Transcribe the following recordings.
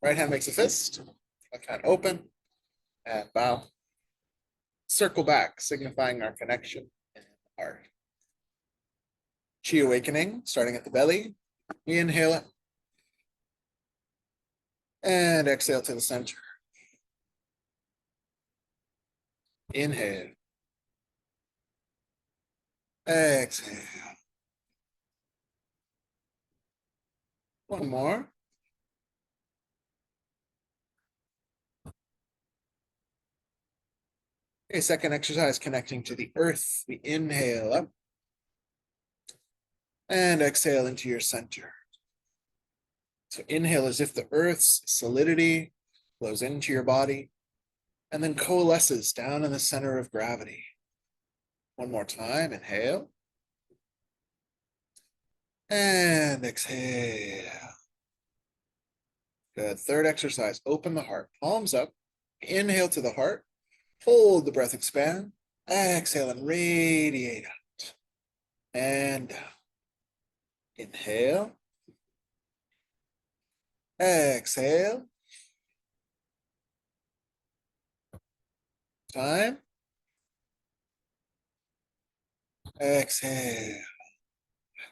Right hand makes a fist, left hand open, and bow. Circle back, signifying our connection and our chi awakening, starting at the belly. Inhale it. And exhale to the center. Inhale. Exhale. One more. Okay, second exercise, connecting to the earth. We inhale up and exhale into your center. So inhale as if the earth's solidity flows into your body and then coalesces down in the center of gravity. One more time, inhale. And exhale. Good. Third exercise, open the heart, palms up, inhale to the heart, hold the breath, expand, exhale and radiate out and down. Inhale, exhale, time, exhale,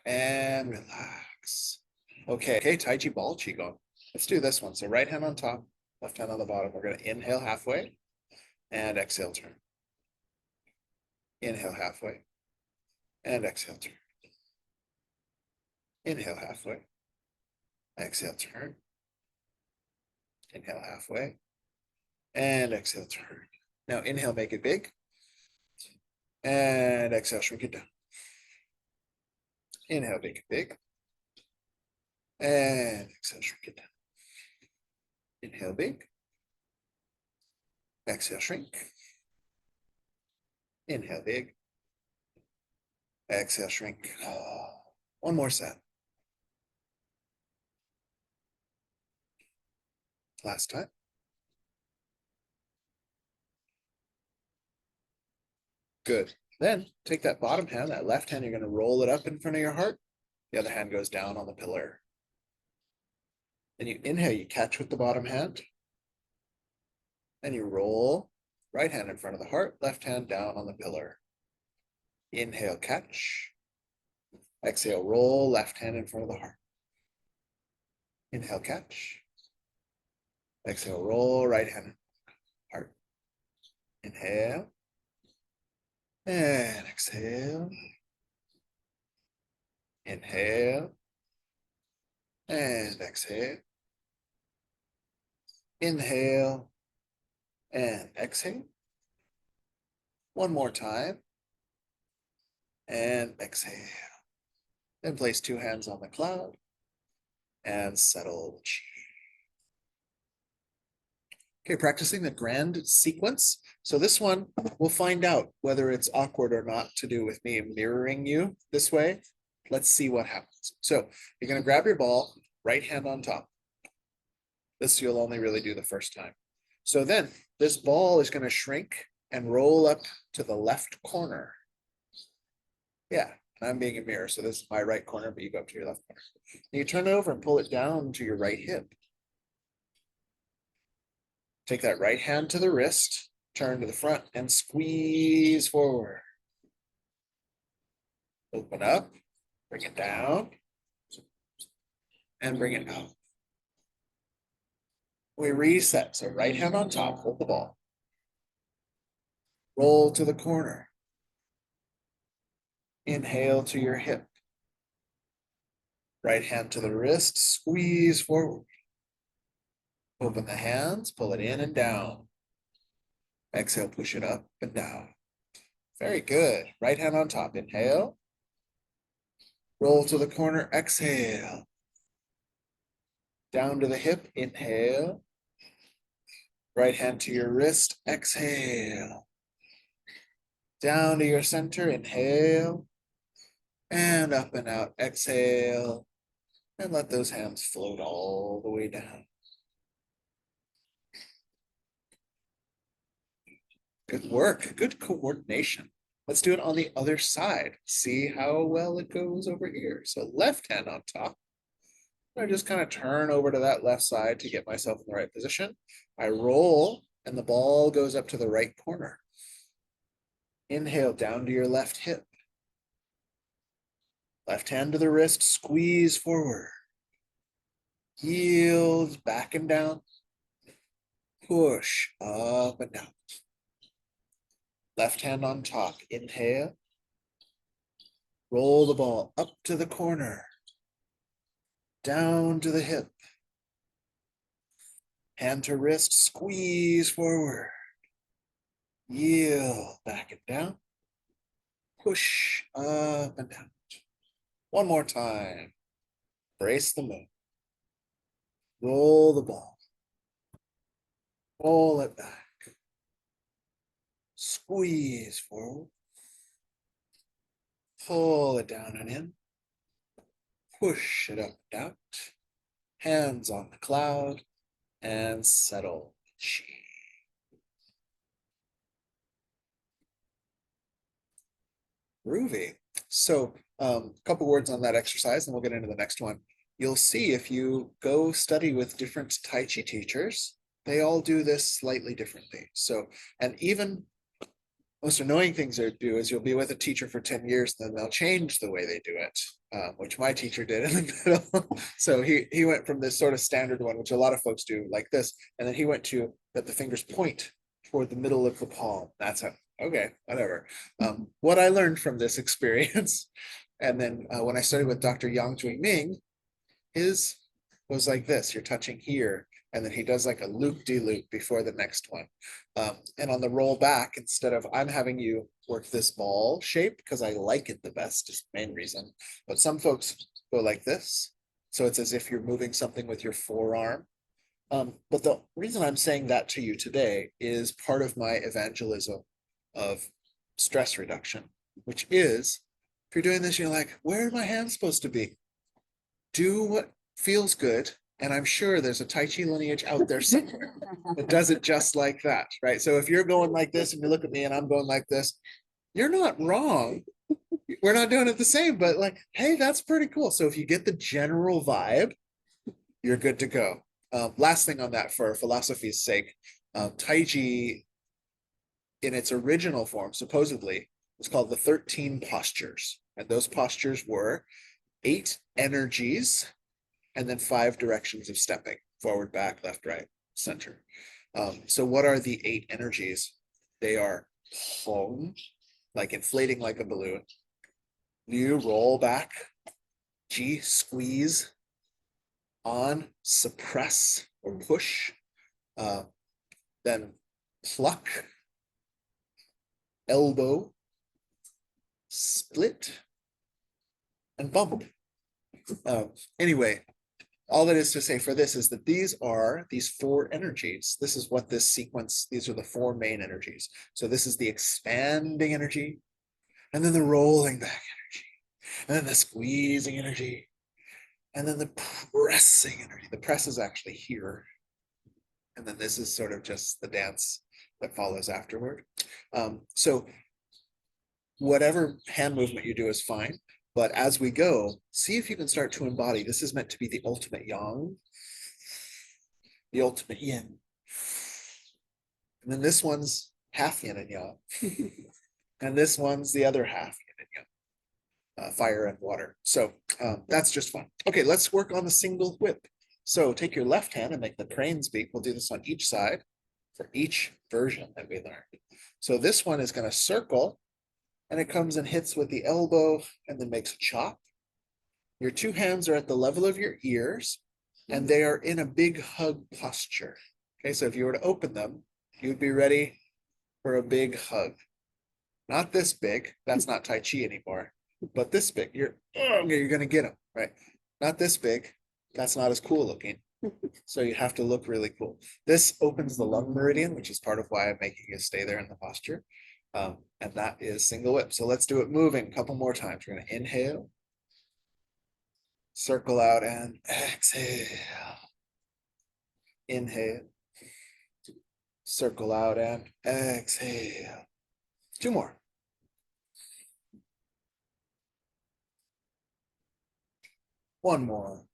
and relax. Okay, Taiji ball Qigong. Let's do this one. So right hand on top, left hand on the bottom. We're going to inhale halfway and exhale, turn. Inhale halfway and exhale, turn. Inhale halfway, exhale, turn. Inhale halfway and exhale, turn. Now inhale, make it big. And exhale, shrink it down. Inhale, make it big. And exhale, shrink it down. Inhale, big. Exhale, shrink. Inhale, big. Exhale, shrink. One more set. Last time. Good. Then take that bottom hand, that left hand, you're going to roll it up in front of your heart. The other hand goes down on the pillar. Then you inhale, you catch with the bottom hand. And you roll, right hand in front of the heart, left hand down on the pillar. Inhale, catch. Exhale, roll, left hand in front of the heart. Inhale, catch. Exhale, roll, right hand, heart. Inhale. And exhale. Inhale. And exhale. Inhale. And exhale. One more time. And exhale. Then place two hands on the cloud and settle the chi. Okay, practicing the grand sequence. So this one, we'll find out whether it's awkward or not to do with me mirroring you this way. Let's see what happens. So you're going to grab your ball, right hand on top. This you'll only really do the first time. So then this ball is going to shrink and roll up to the left corner. Yeah, and I'm being a mirror, so this is my right corner, but you go up to your left corner. And you turn it over and pull it down to your right hip. Take that right hand to the wrist, turn to the front, and squeeze forward. Open up, bring it down, and bring it up. We reset, so right hand on top, hold the ball. Roll to the corner. Inhale to your hip. Right hand to the wrist, squeeze forward. Open the hands, pull it in and down. Exhale, push it up and down. Very good. Right hand on top, inhale. Roll to the corner, exhale. Down to the hip, inhale. Right hand to your wrist, exhale. Down to your center, inhale. And up and out, exhale. And let those hands float all the way down. Good work, good coordination. Let's do it on the other side. See how well it goes over here. So left hand on top, I just kind of turn over to that left side to get myself in the right position. I roll and the ball goes up to the right corner. Inhale down to your left hip. Left hand to the wrist, squeeze forward. Heels back and down. Push up and down. Left hand on top. Inhale. Roll the ball up to the corner. Down to the hip. Hand to wrist, squeeze forward. Yield back and down. Push up and down. One more time. Brace the move. Roll the ball. Roll it back. Squeeze forward. Pull it down and in. Push it up and out. Hands on the cloud and settle. Chi. Groovy. So a couple words on that exercise and we'll get into the next one. You'll see if you go study with different Tai Chi teachers, they all do this slightly differently. So, and even most annoying things they do is you'll be with a teacher for 10 years, then they'll change the way they do it, which my teacher did in the middle. So he went from this sort of standard one, which a lot of folks do like this, and then he went to that the fingers point toward the middle of the palm. That's how, okay, whatever. What I learned from this experience, and then when I studied with Dr. Yang Ming, his was like this, you're touching here, and then he does like a loop-de-loop before the next one. And on the roll back, instead of I'm having you work this ball shape because I like it the best, is the main reason. But some folks go like this. So it's as if you're moving something with your forearm. But the reason I'm saying that to you today is part of my evangelism of stress reduction, which is, if you're doing this, you're like, where are my hands supposed to be? Do what feels good. And I'm sure there's a Tai Chi lineage out there somewhere that does it just like that, right? So if you're going like this and you look at me and I'm going like this, you're not wrong. We're not doing it the same, but like, hey, that's pretty cool. So if you get the general vibe, you're good to go. Last thing on that, for philosophy's sake, Taiji in its original form, supposedly, was called the 13 postures. And those postures were 8 energies and then 5 directions of stepping: forward, back, left, right, center. So what are the 8 energies? They are Hong, like inflating like a balloon. Liu, roll back. Ji, squeeze. On, suppress or push. Then pluck. Elbow. Split. And bump. Anyway, all that is to say for this is that these are these 4 energies. This is what this sequence, these are the 4 main energies. So this is the expanding energy, and then the rolling back energy, and then the squeezing energy, and then the pressing energy. The press is actually here. And then this is sort of just the dance that follows afterward. So whatever hand movement you do is fine. But as we go, see if you can start to embody. This is meant to be the ultimate yang, the ultimate yin. And then this one's half yin and yang. And this one's the other half yin and yang, fire and water. So that's just fun. Okay, let's work on the single whip. So take your left hand and make the crane's beak. We'll do this on each side for each version that we learned. So this one is going to circle, and it comes and hits with the elbow and then makes a chop. Your 2 hands are at the level of your ears, and they are in a big hug posture. Okay, so if you were to open them, you'd be ready for a big hug. Not this big, that's not Tai Chi anymore, but this big, you're gonna get them, right? Not this big, that's not as cool looking. So you have to look really cool. This opens the lung meridian, which is part of why I'm making you stay there in the posture. And that is single whip. So let's do it moving a couple more times. We're going to inhale, circle out, and exhale. Inhale, circle out, and exhale. 2 more. One more.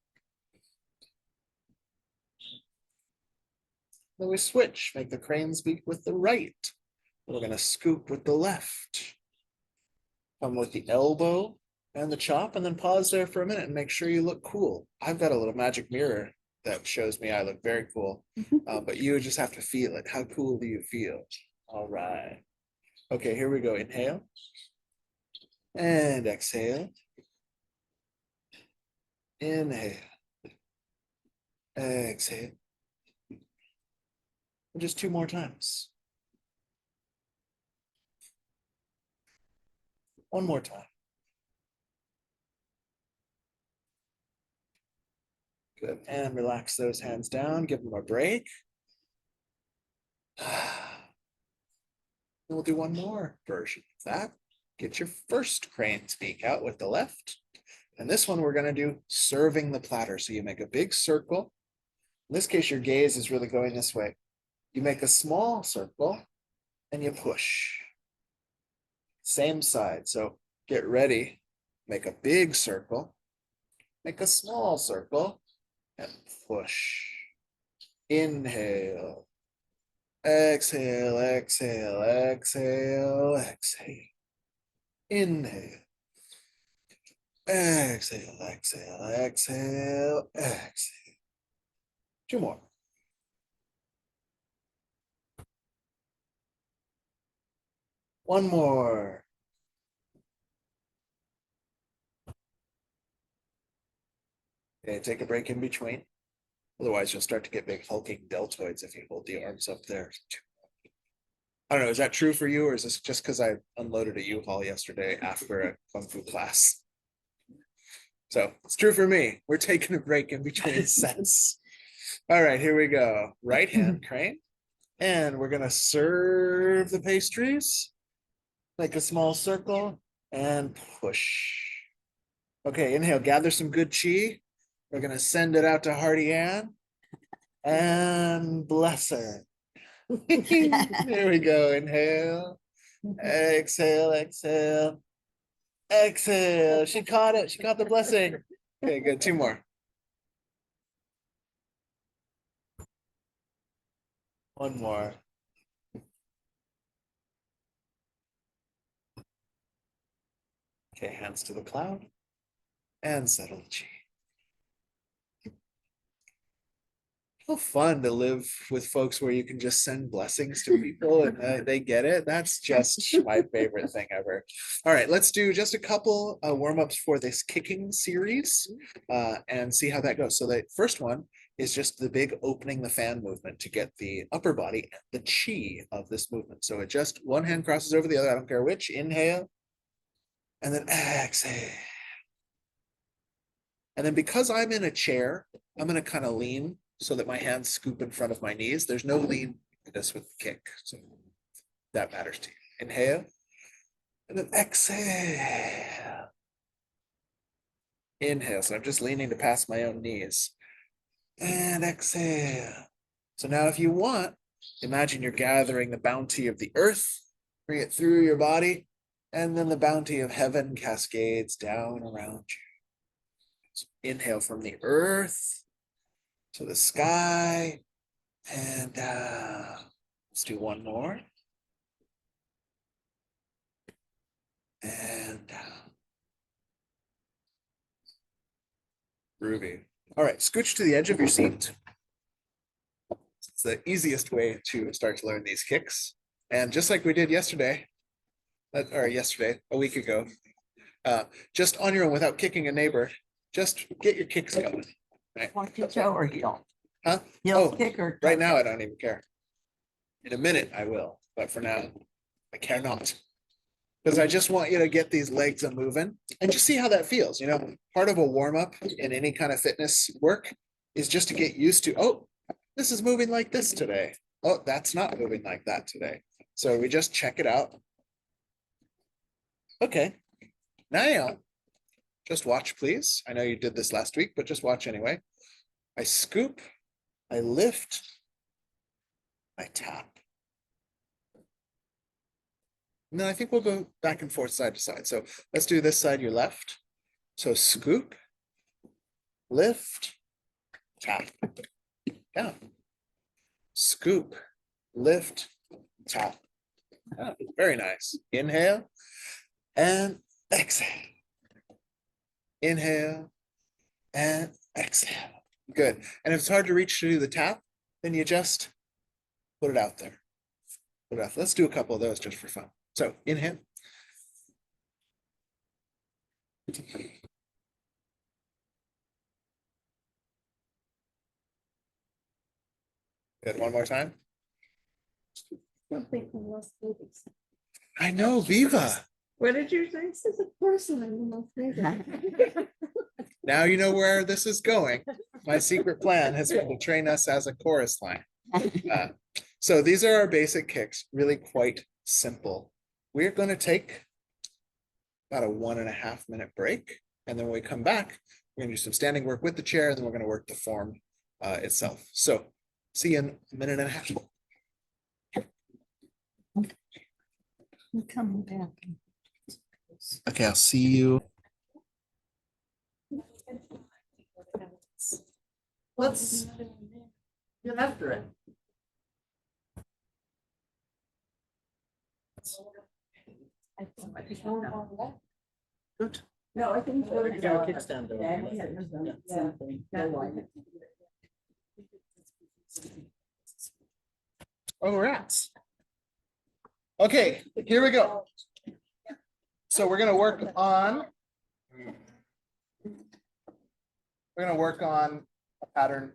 Then we switch, make the crane's beak with the right. We're going to scoop with the left. Come with the elbow and the chop, and then pause there for a minute and make sure you look cool. I've got a little magic mirror that shows me I look very cool, but you just have to feel it. How cool do you feel? All right. Okay, here we go. Inhale and exhale. Inhale. Exhale. And just 2 more times. 1 more time. Good. And relax those hands down. Give them a break. We'll do 1 more version of that. Get your first crane's beak out with the left. And this one we're going to do serving the platter. So you make a big circle. In this case, your gaze is really going this way. You make a small circle and you push. Same side. So get ready. Make a big circle. Make a small circle and push. Inhale. Exhale, exhale, exhale, exhale. Inhale. Exhale, exhale, exhale, exhale. 2 more. One more. Okay, take a break in between. Otherwise, you'll start to get big hulking deltoids if you hold the arms up there. I don't know, is that true for you, or is this just because I unloaded a U-Haul yesterday after a Kung Fu class? So it's true for me. We're taking a break in between sets. All right, here we go. Right hand crane. And we're going to serve the pastries. Make a small circle and push. Okay, inhale, gather some good chi. We're going to send it out to Hardy Ann and bless her. Here we go. Inhale, exhale, exhale, exhale. She caught it. She caught the blessing. Okay, good. 2 more. 1 more. Okay, hands to the cloud and settle the chi. How fun to live with folks where you can just send blessings to people and they get it. That's just my favorite thing ever. All right, let's do just a couple warm-ups for this kicking series and see how that goes. So the first one is just the big opening the fan movement to get the upper body, the chi of this movement. So it just 1 hand crosses over the other, I don't care which. Inhale, and then exhale. And then because I'm in a chair, I'm going to kind of lean so that my hands scoop in front of my knees. There's no lean this with the kick. So that matters to you. Inhale. And then exhale. Inhale. So I'm just leaning to pass my own knees. And exhale. So now if you want, imagine you're gathering the bounty of the earth, bring it through your body, and then the bounty of heaven cascades down around you. So inhale from the earth to the sky and down. Let's do 1 more. And down. Groovy. All right, scooch to the edge of your seat. It's the easiest way to start to learn these kicks. And just like we did yesterday, a week ago, just on your own without kicking a neighbor, just get your kicks going. Right? Want to toe or heel? Huh? Heel kick or toe right now kick? I don't even care. In a minute I will, but for now I care not. Because I just want you to get these legs a moving and just see how that feels. You know, part of a warm-up in any kind of fitness work is just to get used to, oh, this is moving like this today. Oh, that's not moving like that today. So we just check it out. Okay, now just watch, please. I know you did this last week, but just watch anyway. I scoop, I lift, I tap. And then I think we'll go back and forth side to side. So let's do this side, your left. So scoop, lift, tap, down. scoop, lift, tap. Ah, very nice. Inhale and exhale. Inhale and exhale. Good. And if it's hard to reach to do the tap, then you just put it out there. Put it out. Let's do a couple of those just for fun. So inhale. Good. One more time. I know, Viva. What did you say? This is a person I'm not favorite. Now you know where this is going. My secret plan has been to train us as a chorus line. So these are our basic kicks, really quite simple. We're going to take about a 1.5 minute break. And then when we come back, we're going to do some standing work with the chair, and then we're going to work the form itself. So see you in a minute and a half. I'm coming back. Okay, I'll see you. Let's get after it. Good. No, I think. Oh, rats. Okay, here we go. So we're gonna work on. We're gonna work on a pattern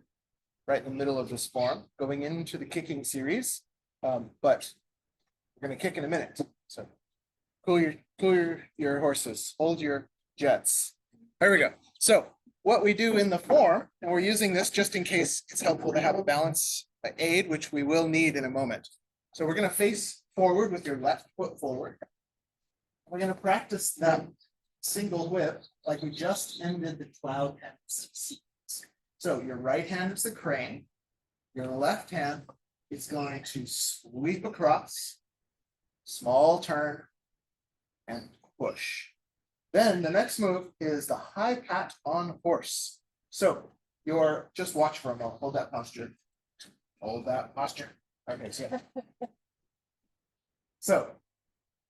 right in the middle of this form, going into the kicking series. But we're gonna kick in a minute. So cool your horses, hold your jets. There we go. So what we do in the form, and we're using this just in case it's helpful to have a balance aid, which we will need in a moment. So we're gonna face forward with your left foot forward. We're gonna practice that single whip like we just ended the cloud sequence. So your right hand is the crane. Your left hand is going to sweep across, small turn, and push. Then the next move is the high pat on horse. So just watch for a moment. Hold that posture. Hold that posture. Okay, so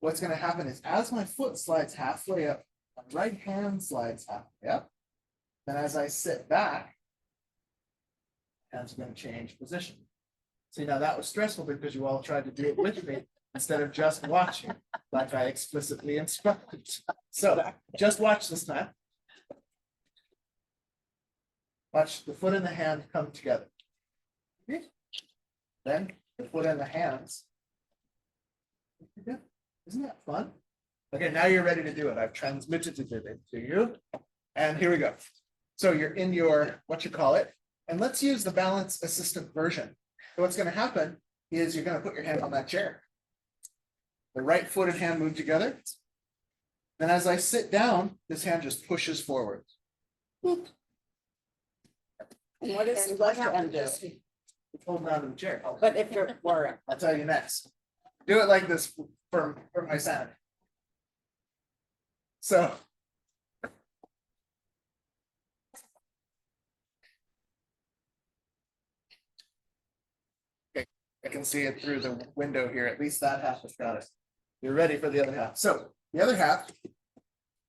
what's going to happen is as my foot slides halfway up, my right hand slides halfway up. Then as I sit back, hands are going to change position. See, now that was stressful because you all tried to do it with me instead of just watching, like I explicitly instructed. So just watch this time. Watch the foot and the hand come together. Then the foot and the hands. Isn't that fun? Okay, now you're ready to do it. I've transmitted it to you. And here we go. So you're in your, what you call it, and let's use the balance assistant version. So what's going to happen is you're going to put your hand on that chair. The right foot and hand move together. Then as I sit down, this hand just pushes forward. And what does the left hand do? Hold down to the chair. But if you're worried. I'll tell you next. Do it like this for my sanity. So. Okay, I can see it through the window here. At least that half has got it. You're ready for the other half. So the other half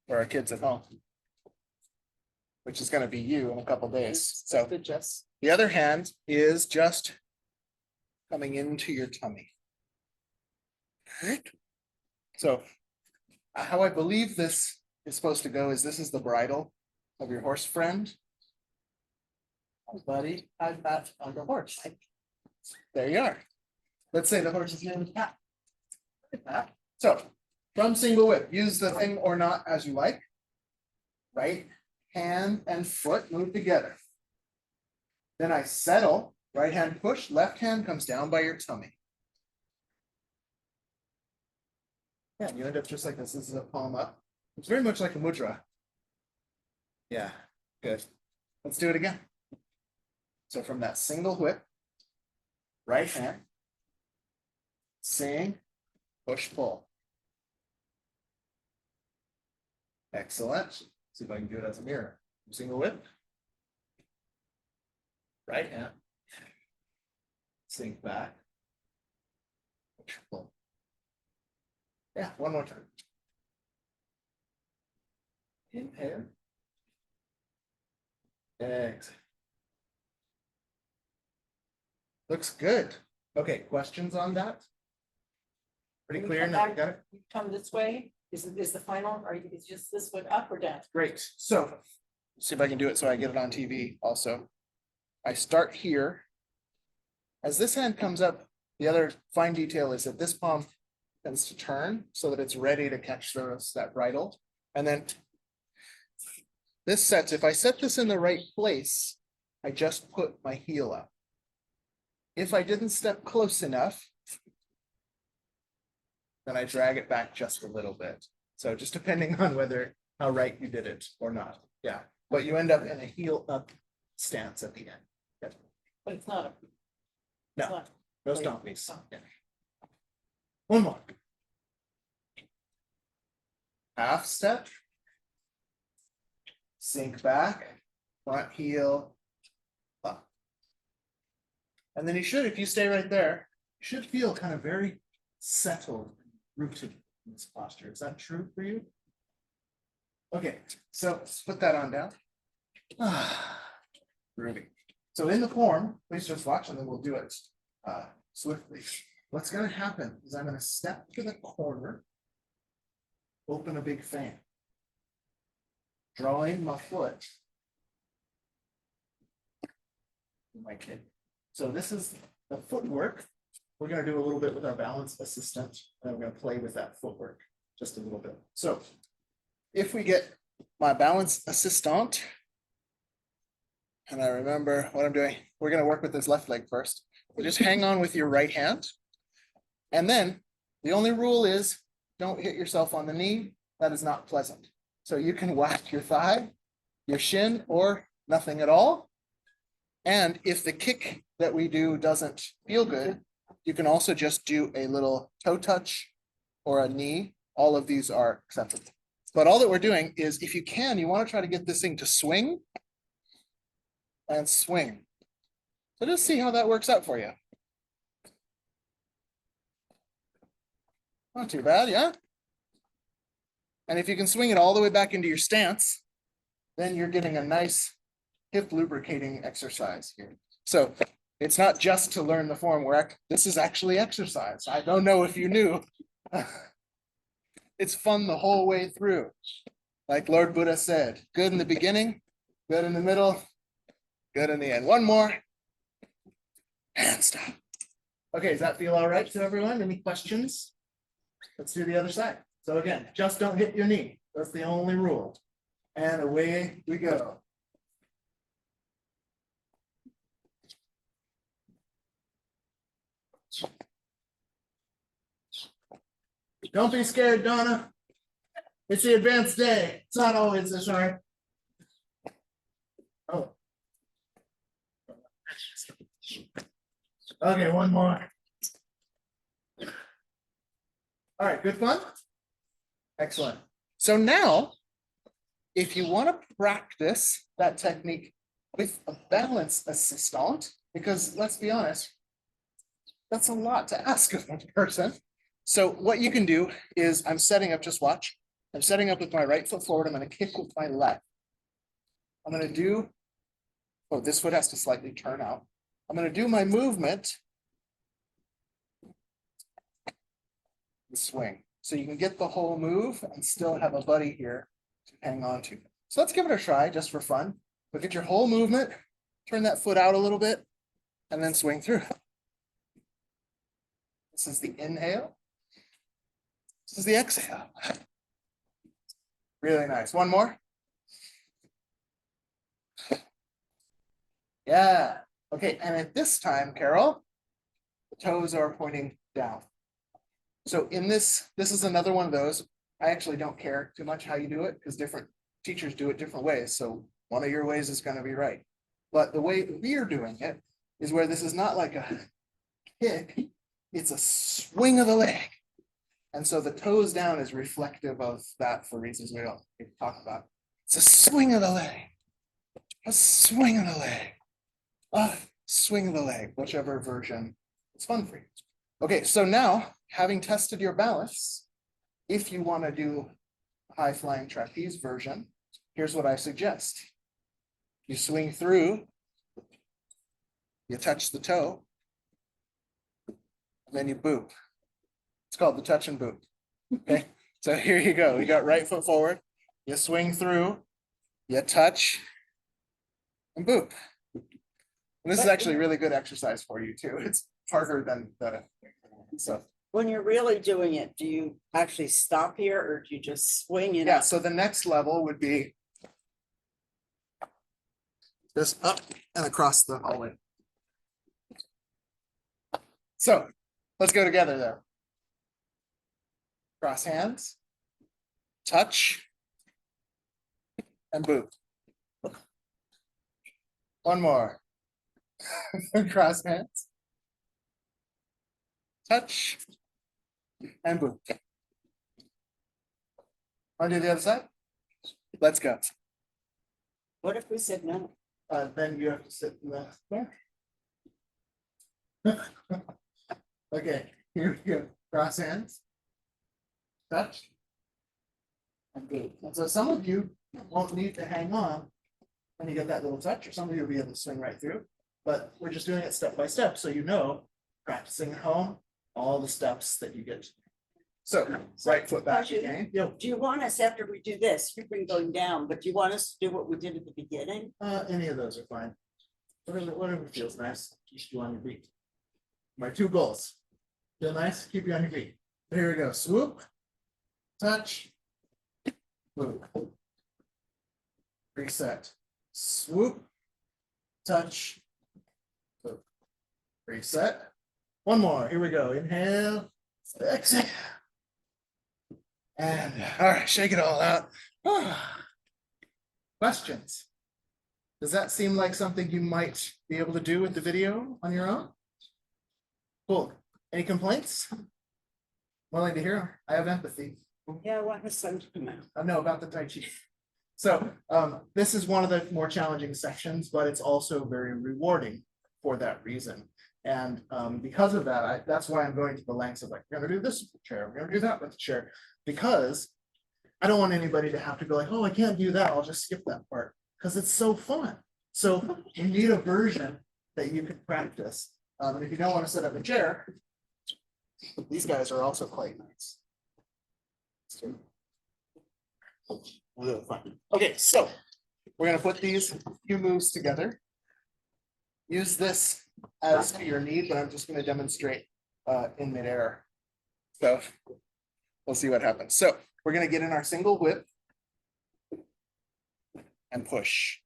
for our kids at home, which is going to be you in a couple days. So the other hand is just coming into your tummy. So how I believe this is supposed to go is this is the bridle of your horse friend. Hi, buddy, I've got on the horse. There you are. Let's say the horse's name is Pat. So from single whip, use the thing or not as you like. Right hand and foot move together. Then I settle, right hand push, left hand comes down by your tummy. Yeah, you end up just like this. This is a palm up. It's very much like a mudra. Yeah, good. Let's do it again. So from that single whip, right hand, sing, push, pull. Excellent. See if I can do it as a mirror. Single whip. Right hand. Sink back. Yeah, one more time. Inhale. Exhale. Looks good. Okay, questions on that? Pretty clear now, you got it? Come this way, is the final, or is just this one up or down? Great, so, see if I can do it so I get it on TV also. I start here. As this hand comes up, the other fine detail is that this palm tends to turn so that it's ready to catch that bridle. And then this sets, if I set this in the right place, I just put my heel up. If I didn't step close enough, then I drag it back just a little bit. So just depending on how right you did it or not. Yeah, but you end up in a heel up stance at the end. Good. But it's not a. No. it's not- No stompies. Yeah. One more. Half step. Sink back, front heel up. And then you should, if you stay right there, you should feel kind of very settled, rooted in this posture. Is that true for you? Okay, so let's put that on down. Groovy. So in the form, please just watch and then we'll do it swiftly. What's going to happen is I'm going to step to the corner, open a big fan, drawing my foot. My kid. So this is the footwork. We're going to do a little bit with our balance assistant, and I'm going to play with that footwork just a little bit. So if we get my balance assistant, and I remember what I'm doing, we're going to work with this left leg first. So just hang on with your right hand. And then the only rule is don't hit yourself on the knee. That is not pleasant. So you can whack your thigh, your shin, or nothing at all. And if the kick that we do doesn't feel good, you can also just do a little toe touch or a knee. All of these are acceptable. But all that we're doing is, if you can, you want to try to get this thing to swing and swing. So just see how that works out for you. Not too bad, yeah? And if you can swing it all the way back into your stance, then you're getting a nice hip lubricating exercise here. So it's not just to learn the form, this is actually exercise. I don't know if you knew. It's fun the whole way through. Like Lord Buddha said, good in the beginning, good in the middle, good in the end. One more. And stop. Okay, does that feel all right to everyone? Any questions? Let's do the other side. So again, just don't hit your knee. That's the only rule. And away we go. Don't be scared, Donna. It's the advanced day. It's not always this hard. Oh. Okay, one more. All right, good fun? Excellent. So now, if you want to practice that technique with a balance assistant, because let's be honest, that's a lot to ask of one person. So what you can do is, I'm setting up, just watch. I'm setting up with my right foot forward. I'm going to kick with my left. I'm going to do, oh, this foot has to slightly turn out. I'm going to do my movement. The swing. So you can get the whole move and still have a buddy here to hang on to. So let's give it a try just for fun. Look at your whole movement, turn that foot out a little bit, and then swing through. This is the inhale. This is the exhale. Really nice. One more. Yeah. Okay, and at this time, Carol, the toes are pointing down. So in this is another one of those. I actually don't care too much how you do it, because different teachers do it different ways. So one of your ways is going to be right. But the way we're doing it is where this is not like a kick, it's a swing of the leg. And so the toes down is reflective of that for reasons we don't talk about. It's a swing of the leg, a swing of the leg, a swing of the leg, whichever version It's fun for you. Okay, so now, having tested your balance, if you want to do high flying trapeze version, here's what I suggest. You swing through, you touch the toe, and then you boop. It's called the touch and boop. Okay, so here you go. You got right foot forward, you swing through, you touch, and boop. And this is actually really good exercise for you too. It's harder than the so. When you're really doing it, do you actually stop here or do you just swing it Yeah, up? so the next level would be this up and across the hallway. So let's go together there. Cross hands, touch, and boot. One more. Cross hands, touch, and boot. Want to do the other side? Let's go. What if we said no? Then you have to sit in the there. Okay, here we go. Cross hands, touch, and boot. And so some of you won't need to hang on when you get that little touch, or some of you will be able to swing right through. But we're just doing it step by step, so you know, practicing at home, all the steps that you get. So right foot back Taiji, again. Yep. Do you want us, after we do this, you've been going down, but do you want us to do what we did at the beginning? Any of those are fine. Whatever feels nice, keep you on your feet. My two goals. Feel nice, keep you on your feet. Here we go. Swoop, touch, move. Reset. Swoop, touch, move. Reset. One more. Here we go. Inhale, exhale. And all right, shake it all out. Questions? Does that seem like something you might be able to do with the video on your own? Cool. Any complaints? Willing to hear. I have empathy. Yeah, I want my son to come out. I know about the Taiji. So this is one of the more challenging sections, but it's also very rewarding for that reason. And because of that, that's why I'm going to the lengths of like, we're gonna do this with the chair, we're gonna do that with the chair, because I don't want anybody to have to go like, oh, I can't do that, I'll just skip that part, because it's so fun. So you need a version that you can practice. And if you don't want to set up a chair, these guys are also quite nice. Really fun. Okay, so we're gonna put these few moves together. Use this as to your need, but I'm just gonna demonstrate in midair. So we'll see what happens. So we're gonna get in our single whip and push.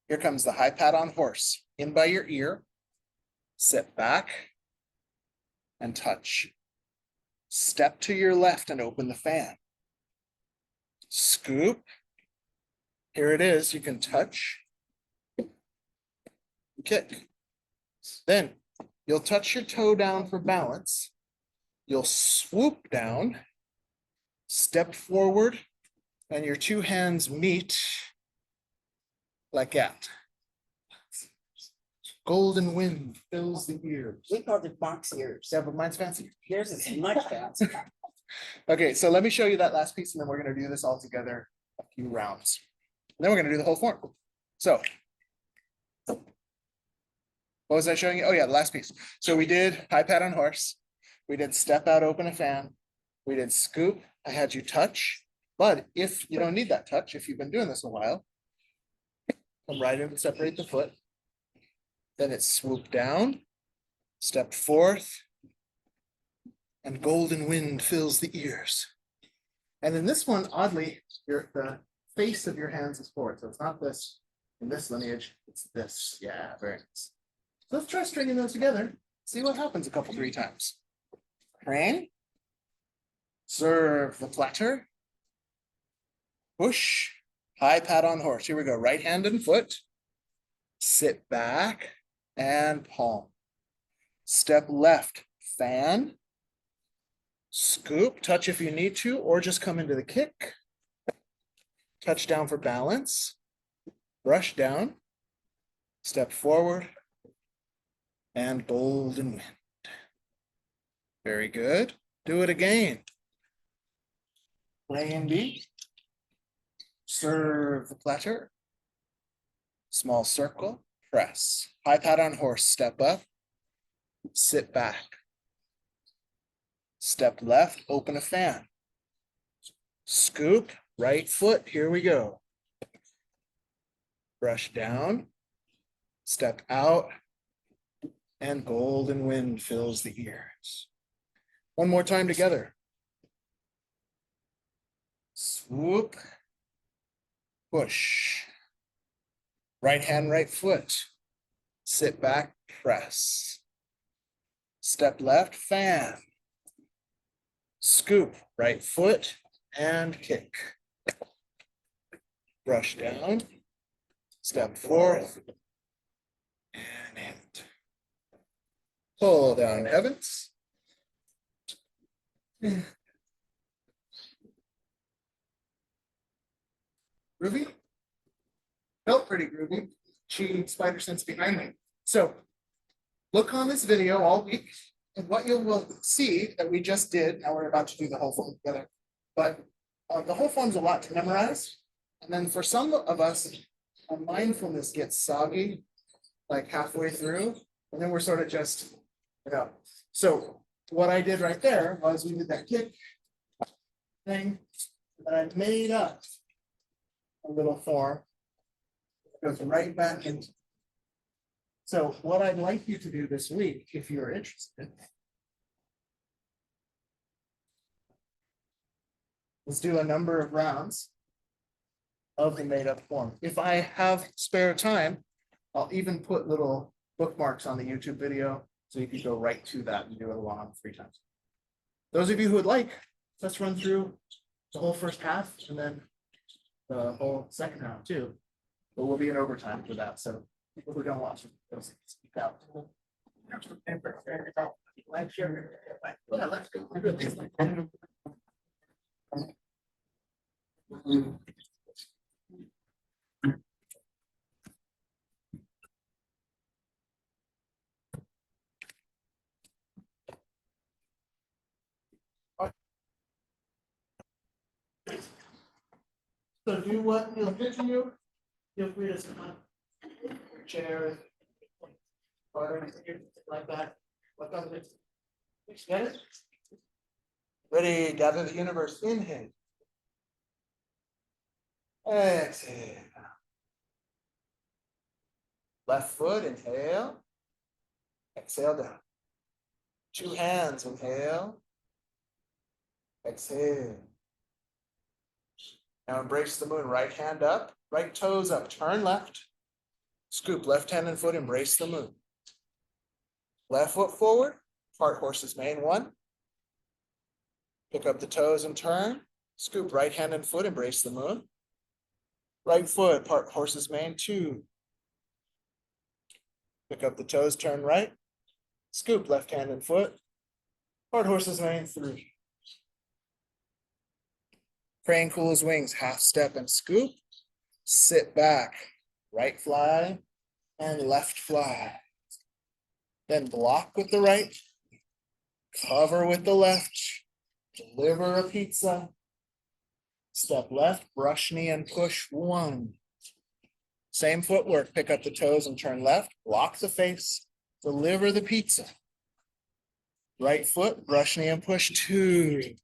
Here comes the high pat on horse. In by your ear, sit back and touch. Step to your left and open the fan. Scoop. Here it is. You can touch. Kick. Then you'll touch your toe down for balance. You'll swoop down, step forward, and your two hands meet like that. Golden wind fills the ears. We called it box ears. Yeah, but mine's fancy. Yours is much faster. Okay, so let me show you that last piece, and then we're going to do this all together a few rounds. And then we're going to do the whole form. So, what was I showing you? Oh yeah, the last piece. So we did high pat on horse. We did step out, open a fan. We did scoop. I had you touch. But if you don't need that touch, if you've been doing this a while, come right in and separate the foot. Then it's swoop down, step forth, and golden wind fills the ears. And in this one, oddly, the face of your hands is forward. So it's not this in this lineage, it's this. Yeah, very nice. So let's try stringing those together. See what happens a couple, 3 times. Crane. Serve the platter. Push. High pat on horse. Here we go. Right hand and foot. Sit back and palm. Step left, fan. Scoop, touch if you need to, or just come into the kick. Touch down for balance. Brush down. Step forward. and golden wind. Very good. Do it again. Lane B. Serve the platter. Small circle, press. High pat on horse, step up. Sit back. Step left, open a fan. Scoop, right foot, here we go. Brush down. Step out. And golden wind fills the ears. One more time together. Swoop. Push. Right hand, right foot. Sit back, press. Step left, fan. Scoop, right foot, and kick. Brush down. Step forth. And hit. Pull down, Evans. Groovy? Felt pretty groovy. She spider sense behind me. So look on this video all week, and what you will see that we just did, now we're about to do the whole form together, but the whole form's a lot to memorize. And then for some of us, mindfulness gets soggy, like halfway through, and then we're sort of just, So what I did right there was we did that kick thing, and I made up a little form. It goes right back into. So what I'd like you to do this week, if you're interested, is do a number of rounds of the made up form. If I have spare time, I'll even put little bookmarks on the YouTube video so you can go right to that and do it along on free time. Those of you who would like, let's run through the whole first half and then the whole second round too. But we'll be in overtime for that. So people who don't watch it, they'll speak out. Yeah, let's go. So do what he'll picture you. Feel free to sit on chair or anything like that. What does it? Get it? Ready, gather the universe. Inhale. Exhale. Left foot, inhale. Exhale down. Two hands, inhale. Exhale. Now embrace the moon, right hand up, right toes up, turn left. Scoop left hand and foot, embrace the moon. Left foot forward, part horse's mane, one. Pick up the toes and turn. Scoop right hand and foot, embrace the moon. Right foot, part horse's mane, two. Pick up the toes, turn right. Scoop left hand and foot. Part horse's mane, three. Crane cools wings, half step and scoop. Sit back, right fly and left fly. Then block with the right, cover with the left, deliver a pizza. Step left, brush knee and push, one. Same footwork, pick up the toes and turn left, block the face, deliver the pizza. Right foot, brush knee and push, two.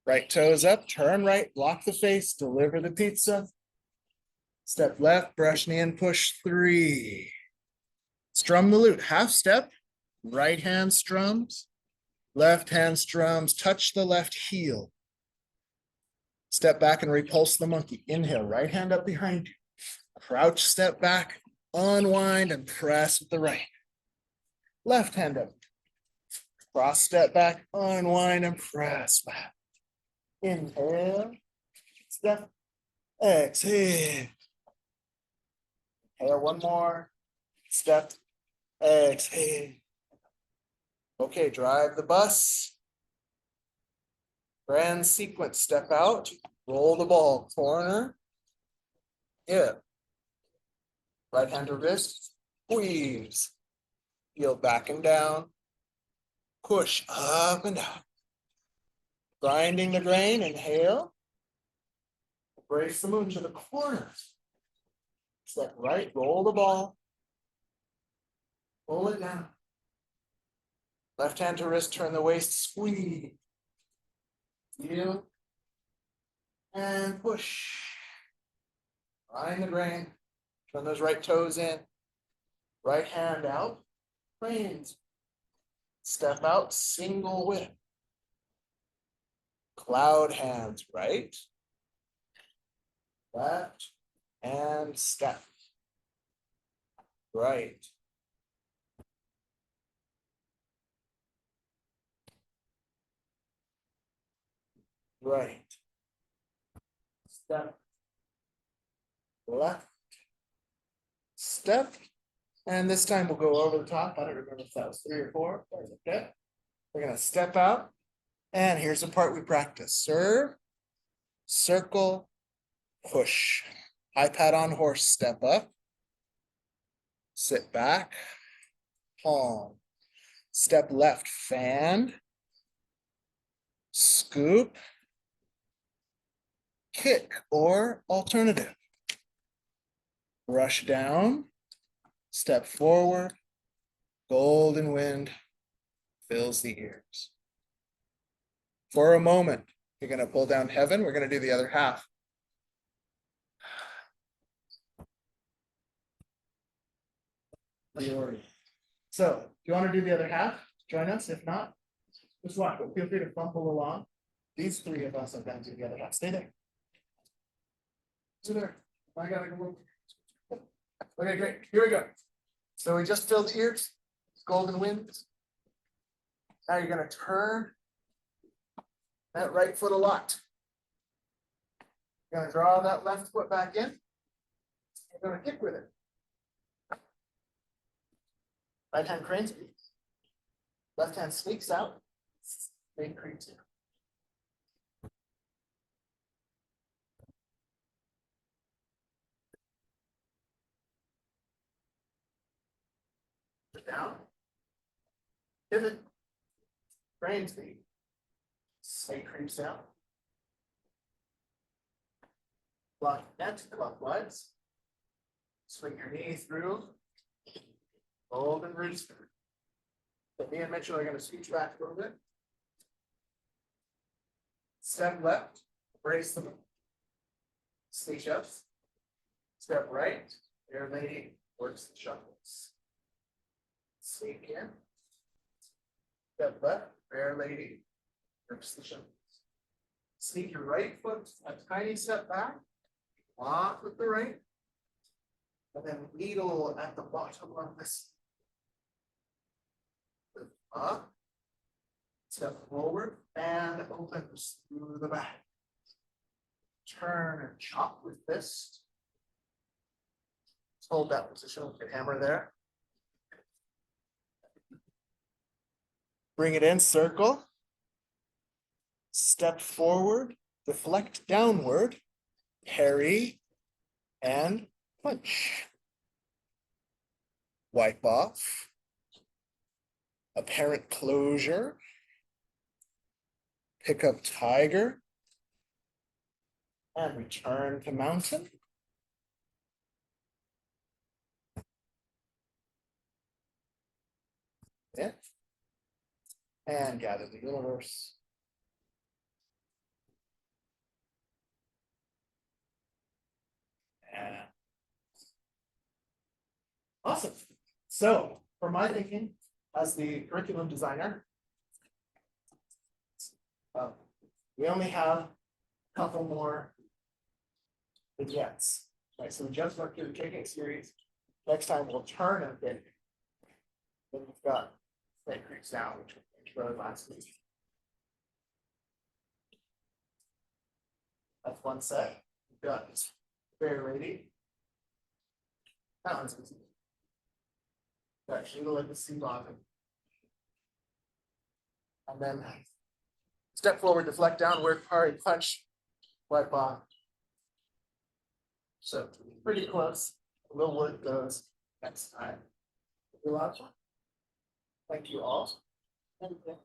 Right toes up, turn right, block the face, deliver the pizza. Step left, brush knee and push, three. Strum the lute, half step, right hand strums, left hand strums, touch the left heel. Step back and repulse the monkey. Inhale, right hand up behind you. Crouch, step back, unwind and press with the right. Left hand up. Cross step back, unwind and press back. Inhale, step, exhale. Inhale, one more, step, exhale. Okay, drive the bus. Grand sequence, step out, roll the ball, corner, hip. Right hand to wrist, squeeze. Heel back and down. Push up and down. Grinding the grain, inhale. Brace the moon to the corners. Step right, roll the ball. Pull it down. Left hand to wrist, turn the waist, squeeze. Heel. And push. Grind the grain. Turn those right toes in. Right hand out. Planes. Step out, single whip. Cloud hands right. Left. And step. Right. Right. Step. Left. Step. And this time we'll go over the top. I don't remember if that was 3 or 4. Okay. We're gonna step out. And here's the part we practice. Serve. Circle. Push. High pat on horse. Step up. Sit back. Palm. Step left. Fan. Scoop. Kick or alternative. Brush down. Step forward. Golden wind fills the ears. For a moment, you're going to pull down heaven. We're going to do the other half. So, do you want to do the other half? Join us. If not, just watch, but feel free to fumble along. These 3 of us are going to do the other half. Stay there. Stay there. I gotta go. Okay, great. Here we go. So we just filled the ears. Golden winds. Now you're going to turn that right foot a lot. You're going to draw that left foot back in. You're going to kick with it. Right hand cranes. Left hand sneaks out. Straight creeps in. Down. Pivot. Crane speed. Straight creeps down. Block net clockwise. Swing your knee through. Hold and release. But me and Mitchell are going to scooch back a little bit. Step left. Brace them. Sneak ups. Step right. Air lady works the shuffles. Sneak in. Step left. Fair lady works the shuffles. Sneak your right foot a tiny step back. Walk with the right. And then needle at the bottom of this. Up. Step forward and opens through the back. Turn and chop with fist. Hold that position with your hammer there. Bring it in, circle. Step forward, deflect downward, parry, and punch. Wipe off. Apparent closure. Pick up tiger. And return to mountain. Yeah. And gather the universe. And awesome. So, for my thinking, as the curriculum designer, we only have a couple more vignettes. Right, so we just went through the kicking series. Next time we'll turn a bit. Then we've got Snake Creek Sound, which we wrote last week. That's one set. We've got Fair Lady. That one's easy. Got Shingle at the sea bottom. And then step forward, deflect downward, parry, punch, wipe off. So pretty close. We'll work those next time. A lot of fun. Thank you all. Thank you.